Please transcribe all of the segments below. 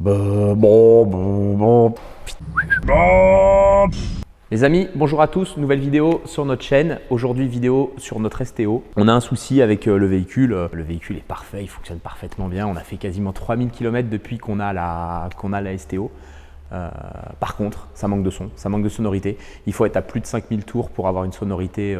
Les amis, bonjour à tous, nouvelle vidéo sur notre chaîne. Aujourd'hui, vidéo sur notre STO. On a un souci avec le véhicule. Le véhicule est parfait, il fonctionne parfaitement bien. On a fait quasiment 3000 km depuis qu'on a la STO. Par contre, ça manque de son, ça manque de sonorité. Il faut être à plus de 5000 tours pour avoir une sonorité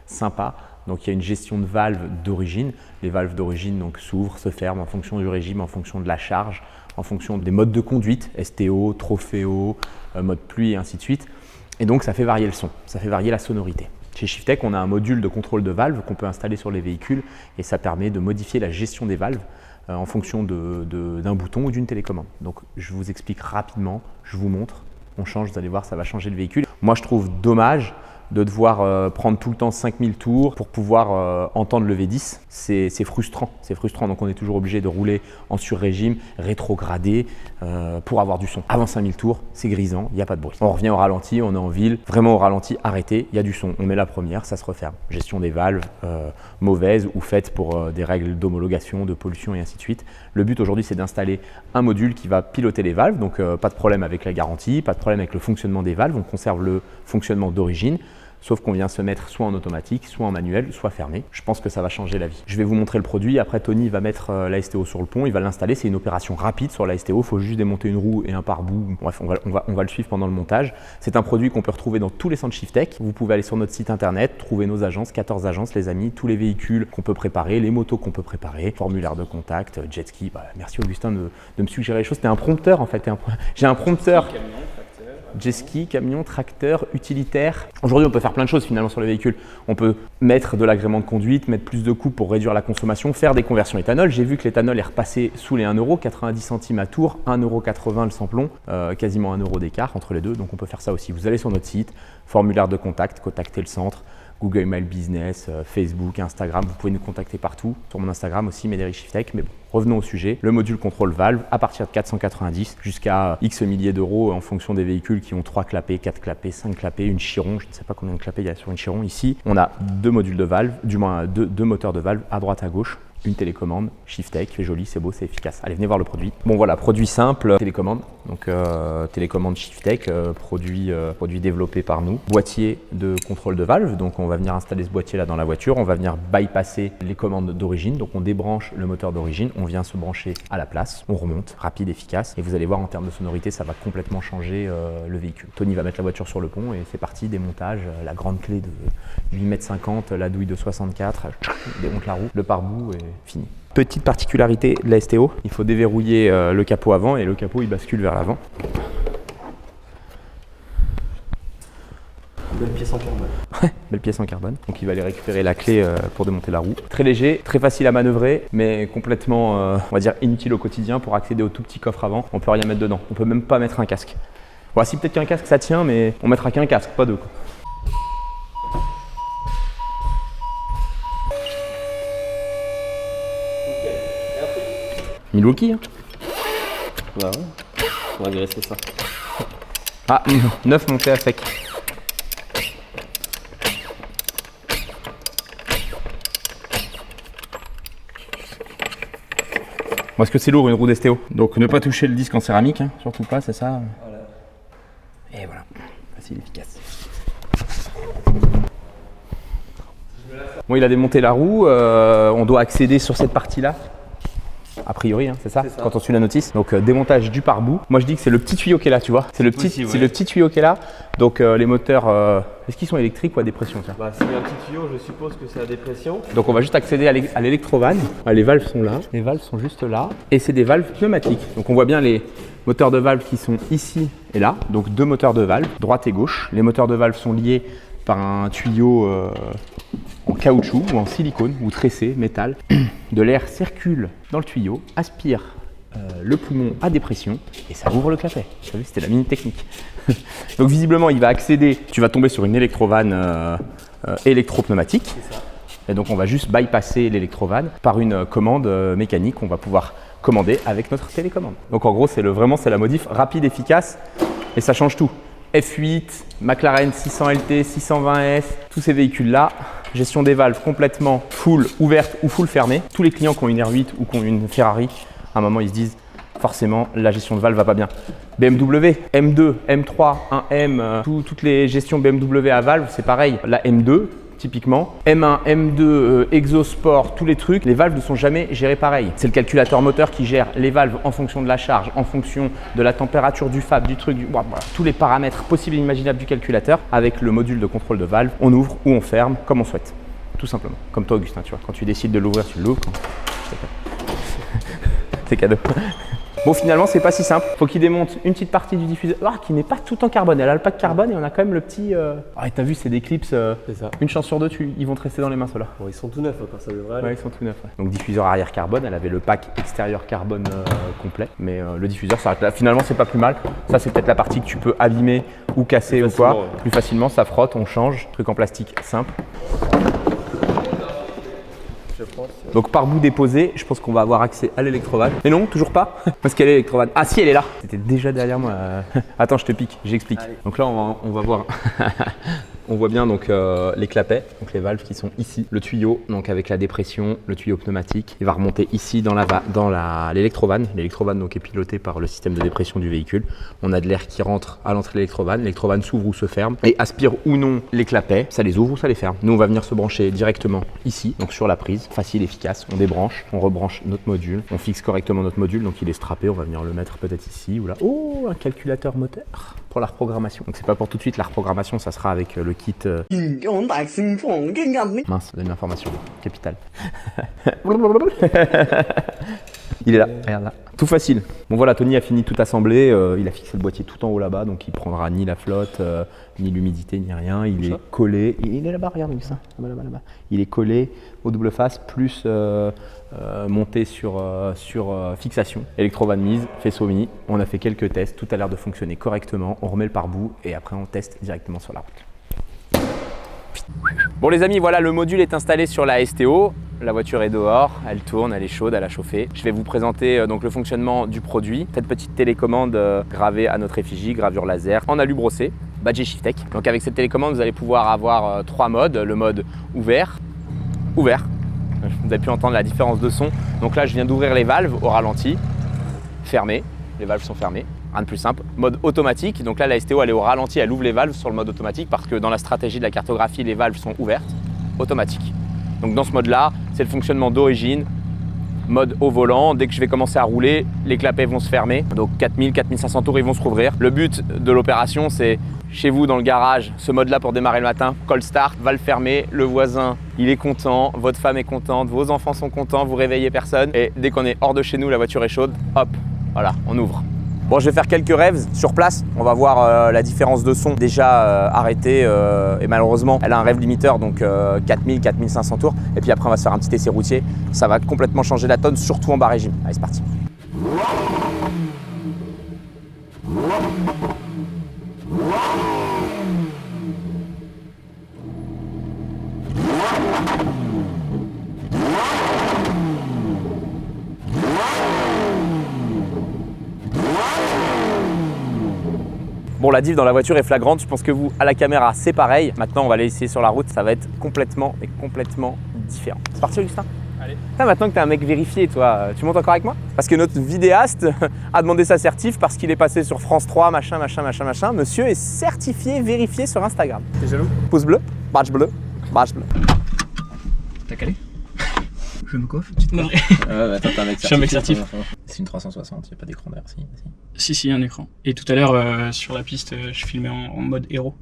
sympa. Donc il y a une gestion de valves d'origine. Les valves d'origine s'ouvrent, se ferment en fonction du régime, en fonction de la charge, en fonction des modes de conduite, STO, Trofeo, mode pluie et ainsi de suite. Et donc ça fait varier le son, ça fait varier la sonorité. Chez Shiftech, on a un module de contrôle de valve qu'on peut installer sur les véhicules et ça permet de modifier la gestion des valves en fonction d'un bouton ou d'une télécommande. Donc je vous explique rapidement, je vous montre, on change, vous allez voir, ça va changer le véhicule. Moi je trouve dommage de devoir prendre tout le temps 5000 tours pour pouvoir entendre le V10. C'est frustrant, donc on est toujours obligé de rouler en sur-régime, rétrogradé pour avoir du son. Avant 5000 tours, c'est grisant, il n'y a pas de bruit. On revient au ralenti, on est en ville, vraiment au ralenti, arrêté, il y a du son. On met la première, ça se referme. Gestion des valves mauvaises ou faites pour des règles d'homologation, de pollution et ainsi de suite. Le but aujourd'hui, c'est d'installer un module qui va piloter les valves, donc pas de problème avec la garantie, pas de problème avec le fonctionnement des valves, on conserve le fonctionnement d'origine. Sauf qu'on vient se mettre soit en automatique, soit en manuel, soit fermé. Je pense que ça va changer la vie. Je vais vous montrer le produit. Après, Tony va mettre la STO sur le pont. Il va l'installer. C'est une opération rapide sur la STO. Il faut juste démonter une roue et un pare-bout. Bref, on va le suivre pendant le montage. C'est un produit qu'on peut retrouver dans tous les centres Shiftech. Vous pouvez aller sur notre site internet, trouver nos agences, 14 agences, les amis, tous les véhicules qu'on peut préparer, les motos qu'on peut préparer, formulaire de contact, jet ski. Merci Augustin de me suggérer les choses. C'était un prompteur en fait. J'ai un prompteur. Jet ski, camion, tracteur, utilitaire. Aujourd'hui, on peut faire plein de choses finalement sur les véhicules. On peut mettre de l'agrément de conduite, mettre plus de coûts pour réduire la consommation, faire des conversions éthanol. J'ai vu que l'éthanol est repassé sous les 1 €, 90 centimes à tour, 1,80 € le samplon, quasiment 1 € d'écart entre les deux. Donc on peut faire ça aussi. Vous allez sur notre site, formulaire de contact, contacter le centre, Google Mail Business, Facebook, Instagram, vous pouvez nous contacter partout. Sur mon Instagram aussi, Médéric Shiftech. Mais bon, revenons au sujet. Le module contrôle valve à partir de 490 jusqu'à X milliers d'euros en fonction des véhicules qui ont 3 clapets, 4 clapets, 5 clapets, une Chiron. Je ne sais pas combien de clapets il y a sur une Chiron. Ici, on a 2 modules de valve, du moins deux moteurs de valve à droite, à gauche. Une télécommande, Shiftech, c'est joli, c'est beau, c'est efficace. Allez, venez voir le produit. Bon voilà, produit simple, télécommande. Donc télécommande Shiftech, produit développé par nous. Boîtier de contrôle de valve, donc on va venir installer ce boîtier là dans la voiture. On va venir bypasser les commandes d'origine. Donc on débranche le moteur d'origine, on vient se brancher à la place. On remonte, rapide, efficace. Et vous allez voir en termes de sonorité, ça va complètement changer le véhicule. Tony va mettre la voiture sur le pont et c'est parti, démontage. La grande clé de 8,50 m, la douille de 64, démonte la roue, le pare-bout et fini. Petite particularité de la STO, il faut déverrouiller le capot avant et le capot il bascule vers l'avant. Belle pièce en carbone. Ouais, belle pièce en carbone. Donc il va aller récupérer la clé pour démonter la roue. Très léger, très facile à manœuvrer, mais complètement, on va dire, inutile au quotidien pour accéder au tout petit coffre avant. On peut rien mettre dedans, on peut même pas mettre un casque. Bon, si peut-être qu'un casque ça tient, mais on mettra qu'un casque, pas deux quoi. Milwaukee hein. Bah ouais, on va graisser ça. Ah, 9 montés à sec. Bon, est-ce que c'est lourd une roue d'STO? Donc ne pas toucher le disque en céramique, hein, surtout pas, c'est ça. Voilà. Et voilà, facile, efficace. Bon, il a démonté la roue, on doit accéder sur cette partie-là. A priori, hein, c'est ça, quand on suit la notice. Donc démontage du pare-bout. Moi je dis que c'est le petit tuyau qui est là, tu vois. C'est le petit tuyau qui est là. Donc les moteurs, est-ce qu'ils sont électriques ou à dépression? Bah, s'il y a un petit tuyau, je suppose que c'est à dépression. Donc on va juste accéder à l'électrovanne. Les valves sont là, les valves sont juste là. Et c'est des valves pneumatiques. Donc on voit bien les moteurs de valve qui sont ici et là. Donc 2 moteurs de valve, droite et gauche. Les moteurs de valve sont liés par un tuyau en caoutchouc ou en silicone ou tressé, métal. De l'air circule dans le tuyau, aspire le poumon à dépression et ça ouvre le clapet. Vous savez, c'était la mini technique. Donc visiblement, il va accéder, tu vas tomber sur une électrovanne électro-pneumatique. Et donc on va juste bypasser l'électrovanne par une commande mécanique. On va pouvoir commander avec notre télécommande. Donc en gros, c'est la modif rapide, efficace et ça change tout. F8, McLaren 600 LT, 620S, tous ces véhicules-là, gestion des valves complètement full ouverte ou full fermée. Tous les clients qui ont une R8 ou qui ont une Ferrari, à un moment ils se disent forcément la gestion de valve va pas bien. BMW, M2, M3, 1M, toutes les gestions BMW à valve, c'est pareil. La M2, typiquement, M1, M2, Exosport, tous les trucs, les valves ne sont jamais gérées pareil. C'est le calculateur moteur qui gère les valves en fonction de la charge, en fonction de la température du fab, du truc, voilà, tous les paramètres possibles et imaginables du calculateur. Avec le module de contrôle de valve, on ouvre ou on ferme comme on souhaite. Tout simplement. Comme toi, Augustin, tu vois, quand tu décides de l'ouvrir, tu l'ouvres. C'est cadeau. Bon, finalement, c'est pas si simple. Faut qu'il démonte une petite partie du diffuseur qui n'est pas tout en carbone. Elle a le pack carbone et on a quand même le petit. Ah, t'as vu, c'est des clips. C'est ça. Une chance sur deux, ils vont te rester dans les mains, ceux-là. Bon, ils sont tout neufs encore, ça devrait aller. Ouais, ils sont tout neufs. Ouais. Donc, diffuseur arrière carbone, elle avait le pack extérieur carbone complet. Mais le diffuseur s'arrête là. Finalement, c'est pas plus mal. Ça, c'est peut-être la partie que tu peux abîmer ou casser ou quoi. Ouais. Plus facilement, ça frotte, on change. Truc en plastique simple. Donc par bout déposé, je pense qu'on va avoir accès à l'électrovanne. Mais non, toujours pas. Parce qu'elle est l'électrovanne. Ah si, elle est là. C'était déjà derrière moi. Attends, je te pique, j'explique. Donc là, on va voir. On voit bien donc les clapets, donc les valves qui sont ici. Le tuyau, donc avec la dépression, le tuyau pneumatique, il va remonter ici dans l'électrovanne. L'électrovanne donc est pilotée par le système de dépression du véhicule. On a de l'air qui rentre à l'entrée de l'électrovanne. L'électrovanne s'ouvre ou se ferme et aspire ou non les clapets. Ça les ouvre ou ça les ferme. Nous, on va venir se brancher directement ici, donc sur la prise. Facile, efficace. On débranche, on rebranche notre module. On fixe correctement notre module, donc il est strappé. On va venir le mettre peut-être ici ou là. Oh, un calculateur moteur pour la reprogrammation. Donc c'est pas pour tout de suite. La reprogrammation, ça sera avec le kit. Mince, donne une information capitale. Il est là, regarde là. Tout facile. Bon voilà, Tony a fini tout assemblé. Il a fixé le boîtier tout en haut là-bas, donc il prendra ni la flotte, ni l'humidité, ni rien. Il est collé. Il est là-bas, regarde ça. Là-bas. Il est collé au double face, plus monté sur fixation. Électrovanne mise, faisceau mis. On a fait quelques tests. Tout a l'air de fonctionner correctement. On remet le pare-bout et après on teste directement sur la route. Bon les amis, voilà, le module est installé sur la STO. La voiture est dehors, elle tourne, elle est chaude, elle a chauffé. Je vais vous présenter donc le fonctionnement du produit. Cette petite télécommande gravée à notre effigie, gravure laser en alu brossé, badgé Shiftech. Donc avec cette télécommande, vous allez pouvoir avoir 3 modes. Le mode ouvert. Vous avez pu entendre la différence de son. Donc là, je viens d'ouvrir les valves au ralenti, fermé. Les valves sont fermées. Rien de plus simple. Mode automatique, donc là la STO elle est au ralenti, elle ouvre les valves sur le mode automatique parce que dans la stratégie de la cartographie, les valves sont ouvertes, automatique. Donc dans ce mode là, c'est le fonctionnement d'origine, mode au volant. Dès que je vais commencer à rouler, les clapets vont se fermer. Donc 4000-4500 tours, ils vont se rouvrir. Le but de l'opération, c'est chez vous dans le garage, ce mode là pour démarrer le matin, call start, valve fermée, le voisin il est content, votre femme est contente, vos enfants sont contents, vous réveillez personne et dès qu'on est hors de chez nous, la voiture est chaude, hop, voilà, on ouvre. Bon, je vais faire quelques revs sur place. On va voir la différence de son déjà arrêtée et malheureusement, elle a un rev limiteur donc 4000-4500 tours. Et puis après, on va se faire un petit essai routier. Ça va complètement changer la tonne, surtout en bas régime. Allez, c'est parti. Bon, la diff dans la voiture est flagrante, je pense que vous, à la caméra, c'est pareil. Maintenant, on va aller essayer sur la route, ça va être complètement différent. C'est parti, Augustin ? Allez. Maintenant que tu es un mec vérifié, toi, tu montes encore avec moi ? Parce que notre vidéaste a demandé sa certif parce qu'il est passé sur France 3, machin. Monsieur est certifié, vérifié sur Instagram. T'es jaloux ? Pouce bleu, badge bleu. T'as calé ? Je me coiffe, tu te marres. Attends, t'es un mec certif. Je suis un mec certif. C'est une 360, il n'y a pas d'écran derrière, si. Si, un écran. Et tout à l'heure, sur la piste, je filmais en mode héros.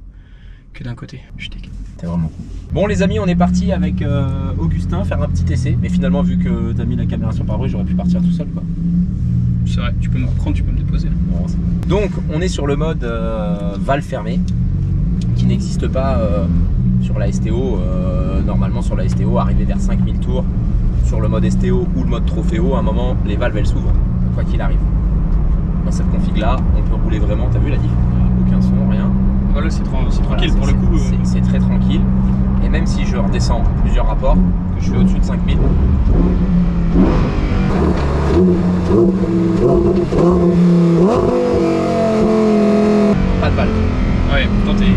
Que d'un côté. Je t'ai. T'es vraiment cool. Bon les amis, on est parti avec Augustin faire un petit essai. Mais finalement, vu que t'as mis la caméra sur pare-brise, j'aurais pu partir tout seul, quoi. C'est vrai, tu peux me reprendre, tu peux me déposer. Bon, donc, on est sur le mode valve fermée, qui n'existe pas sur la STO. Normalement, sur la STO, arrivé vers 5000 tours, sur le mode STO ou le mode Trofeo, à un moment, les valves elles s'ouvrent, quoi qu'il arrive. Dans cette config là, on peut rouler vraiment, t'as vu la diff ? Aucun son, rien. Voilà, c'est tranquille voilà, pour le coup. C'est très tranquille. Et même si je redescends plusieurs rapports, que je suis au-dessus de 5000, pas de valve. Ouais, pourtant t'es. Tu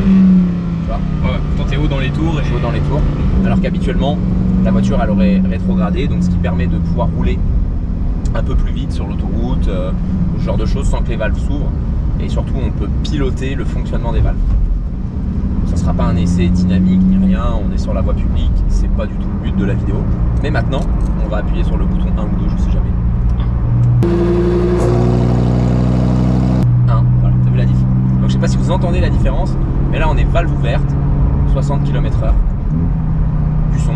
vois ? Ouais, pourtant t'es haut dans les tours. Haut dans les tours. Alors qu'habituellement, la voiture elle aurait rétrogradé, donc ce qui permet de pouvoir rouler un peu plus vite sur l'autoroute, ce genre de choses sans que les valves s'ouvrent. Et surtout, on peut piloter le fonctionnement des valves. Ça ne sera pas un essai dynamique ni rien, on est sur la voie publique, c'est pas du tout le but de la vidéo. Mais maintenant, on va appuyer sur le bouton 1 ou 2, je sais jamais. 1, voilà, t'as vu la diff. Donc je sais pas si vous entendez la différence, mais là on est valve ouverte, 60 km/h, du son.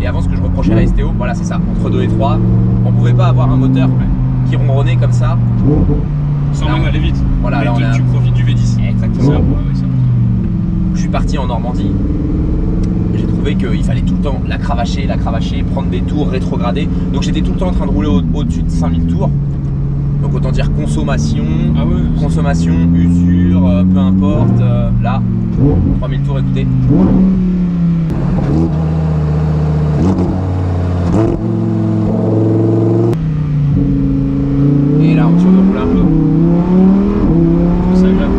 Et avant, ce que je reprochais à la STO, voilà c'est ça, entre 2 et 3, on pouvait pas avoir un moteur qui ronronnait comme ça. Sans Là, même aller vite. Voilà, mais là, on a... tu profites du V10. Exactement. C'est important. Je suis parti en Normandie, j'ai trouvé qu'il fallait tout le temps la cravacher, prendre des tours, rétrograder. Donc j'étais tout le temps en train de rouler au-dessus de 5000 tours. Donc autant dire consommation, Ah ouais, consommation, usure, peu importe. Là, 3000 tours, écoutez. Et là, on roule un peu. c'est agréable.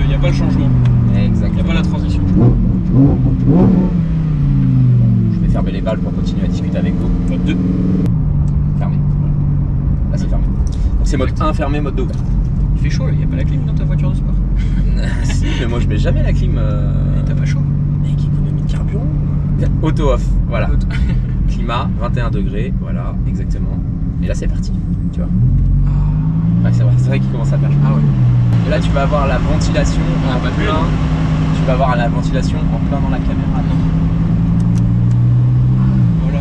Il n'y a pas le changement, il n'y Exactement. a pas la transition. Je vais fermer les valves pour continuer à discuter avec vous. Mode 2. Fermé. Là, c'est fermé. Donc c'est mode 1 fermé, mode 2 ouvert. Il fait chaud, il n'y a pas la clim dans ta voiture de sport. Si, mais moi je mets jamais la clim. Mais t'as pas chaud. Mec, économie de carburant. Auto off, voilà. Climat, 21 degrés, voilà, exactement. Et là c'est parti, tu vois. Ouais, c'est vrai qu'il commence à faire chaud. Ah ouais. Et là tu vas avoir la ventilation en bah, plein. Tu vas avoir la ventilation en plein dans la caméra. Voilà.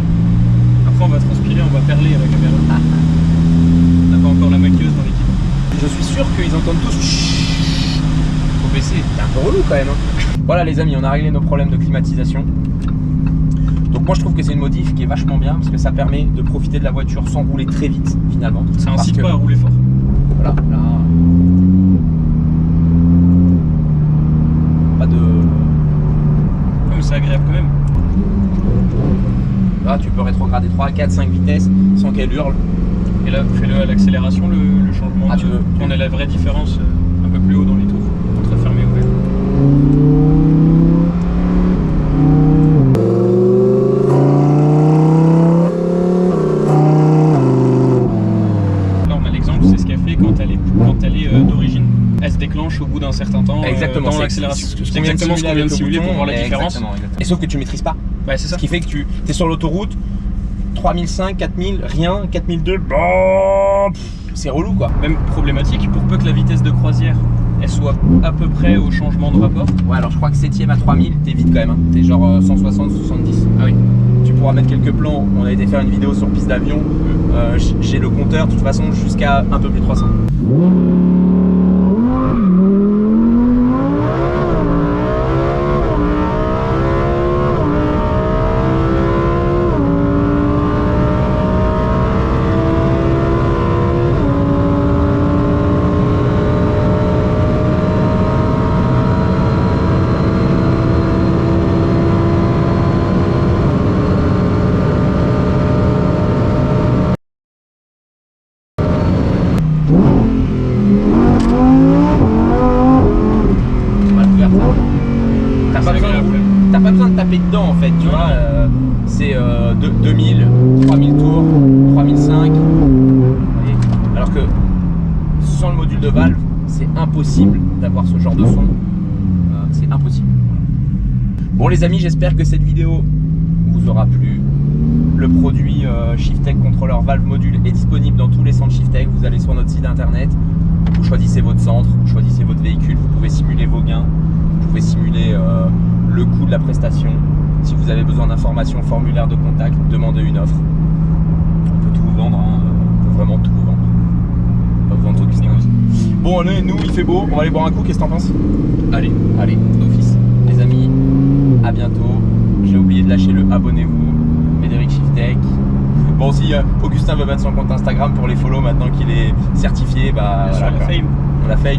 Après on va transpirer, on va perler à la caméra. On n'a pas encore la maquilleuse dans l'équipe. Je suis sûr qu'ils entendent tous. Faut baisser. C'est un peu relou quand même. Hein. Voilà les amis, on a réglé nos problèmes de climatisation. Donc moi je trouve que c'est une modif qui est vachement bien parce que ça permet de profiter de la voiture sans rouler très vite finalement. Ça Parce incite que, pas à rouler fort. voilà, là. Pas de. Comme c'est agréable quand même. Là tu peux rétrograder 3, 4, 5 vitesses sans qu'elle hurle. Et là, fais-le à l'accélération, le changement. Ah, tu veux. On a la vraie différence un peu plus haut dans les tours, entre fermé et ouvert. Là, on a l'exemple, c'est ce qu'elle fait quand elle est d'origine. Elle se déclenche au bout d'un certain temps Exactement, dans l'accélération. c'est C'est exactement ce qu'on vient de simuler pour voir la différence. Exactement. Et sauf que tu maîtrises pas. Ouais, c'est ça. Ce qui fait que tu es sur l'autoroute, 3005, 4000, rien, 4002, c'est relou quoi. Même problématique, pour peu que la vitesse de croisière elle soit à peu près au changement de rapport. Ouais, alors je crois que 7ème à 3000, t'es vite quand même. Hein. T'es genre 160, 70. Ah oui. Tu pourras mettre quelques plans. On a été faire une vidéo sur piste d'avion. J'ai le compteur de toute façon jusqu'à un peu plus de 300. T'as pas besoin de taper dedans en fait, tu vois. C'est 2000, 3000 tours, 3005. Vous voyez. Alors que sans le module de valve, c'est impossible d'avoir ce genre de son. C'est impossible. Bon les amis, j'espère que cette vidéo vous aura plu. Le produit Shiftech Contrôleur Valve Module est disponible dans tous les centres Shiftech. Vous allez sur notre site internet, vous choisissez votre centre, vous choisissez votre véhicule, vous pouvez simuler vos gains, vous pouvez simuler le coût de la prestation. Si vous avez besoin d'informations, formulaire de contact, demandez une offre. On peut tout vous vendre, hein. On peut vraiment tout vous vendre. On va vous vendre Augustin. Bon allez, nous il fait beau, on va aller boire un coup, qu'est-ce que t'en penses? Allez, d'office. Les amis, à bientôt. J'ai oublié de lâcher le abonnez-vous, Médéric Shiftech. Bon, si Augustin veut mettre son compte Instagram pour les follow maintenant qu'il est certifié, bah Bien sûr, voilà, la fame. On l'a fait.